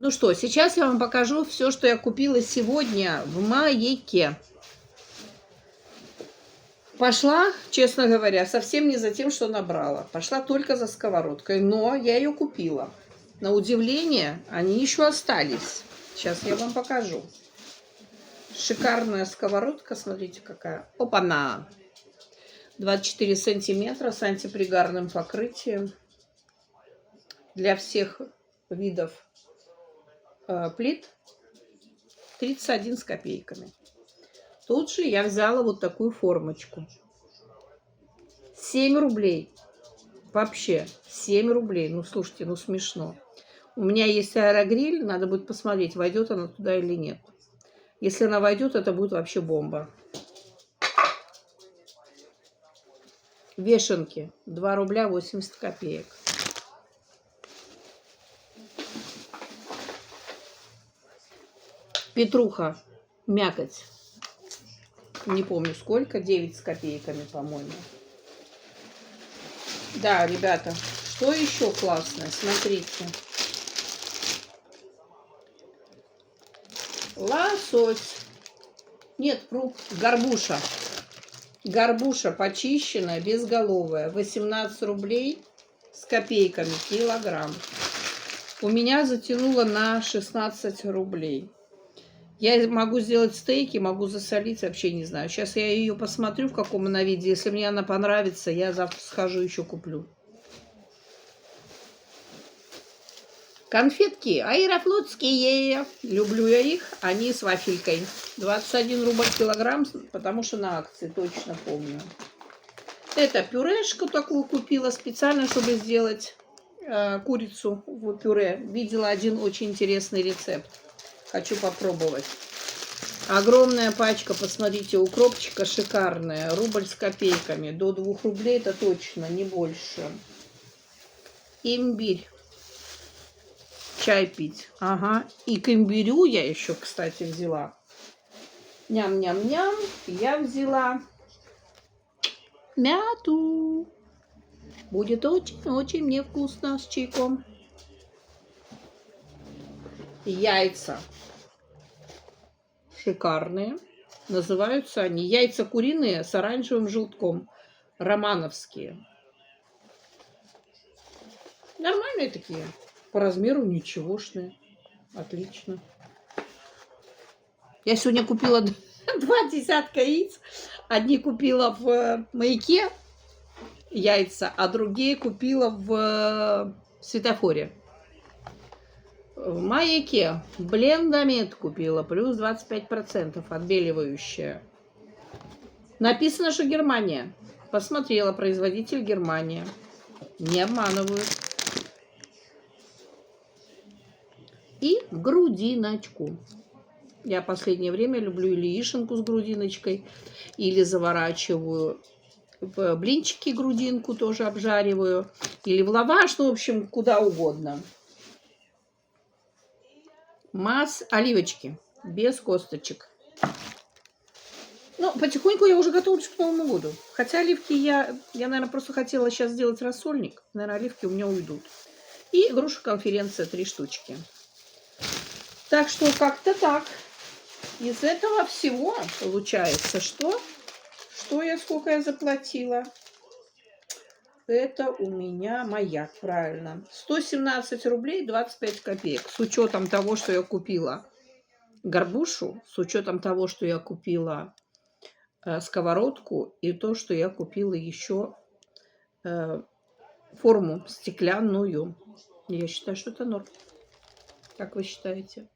Ну что, сейчас я вам покажу все, что я купила сегодня в Маяке. Пошла, честно говоря, совсем не за тем, что набрала. Пошла только за сковородкой, но я ее купила. На удивление, они еще остались. Сейчас я вам покажу. Шикарная сковородка, смотрите какая. Опа-на! 24 сантиметра с антипригарным покрытием. Для всех видов плит 31 с копейками. Тут же я взяла вот такую формочку. 7 рублей. Вообще, 7 рублей. Ну, слушайте, ну смешно. У меня есть аэрогриль, надо будет посмотреть, войдет она туда или нет. Если она войдет, это будет вообще бомба. Вешенки. 2 рубля 80 копеек. Петруха. Мякоть. Не помню сколько, 9 с копейками, по-моему. Да, ребята, что еще классное? Смотрите. Лосось. Нет, горбуша. Горбуша почищенная, безголовая. 18 рублей с копейками килограмм. У меня затянуло на 16 рублей. Я могу сделать стейки, могу засолить, вообще не знаю. Сейчас я ее посмотрю, в каком она виде. Если мне она понравится, я завтра схожу еще куплю. Конфетки аэрофлотские. Люблю я их. Они с вафелькой. 21 рубль килограмм, потому что на акции, точно помню. Это пюрешку такую купила специально, чтобы сделать курицу в пюре. Видела один очень интересный рецепт. Хочу попробовать. Огромная пачка, посмотрите, укропчика шикарная. Рубль с копейками. До 2 рублей это точно, не больше. Имбирь. Чай пить. Ага. И к имбирю я еще, кстати, взяла. Ням-ням-ням. Я взяла мяту. Будет очень-очень мне вкусно с чайком. Яйца. Шикарные. Называются они яйца куриные с оранжевым желтком. Романовские. Нормальные такие. По размеру ничегошные. Отлично. Я сегодня купила 2 десятка яиц. Одни купила в Маяке яйца, а другие купила в Светофоре. В Маяке блендамет купила, плюс 25% отбеливающая. Написано, что Германия. Посмотрела, производитель Германия. Не обманывают. И грудиночку. Я в последнее время люблю или яишенку с грудиночкой, или заворачиваю в блинчики грудинку, тоже обжариваю, или в лаваш, ну, в общем, куда угодно. Оливочки без косточек. Ну, потихоньку я уже готовлюсь к Новому году. Хотя оливки я, наверное, просто хотела сейчас сделать рассольник. Наверное, оливки у меня уйдут. И груша конференция 3 штучки. Так что как-то так. Из этого всего получается, что сколько я заплатила? Это у меня Маяк, правильно. 117 рублей 25 копеек. С учетом того, что я купила горбушу, с учетом того, что я купила сковородку и то, что я купила еще форму стеклянную. Я считаю, что это норм. Как вы считаете?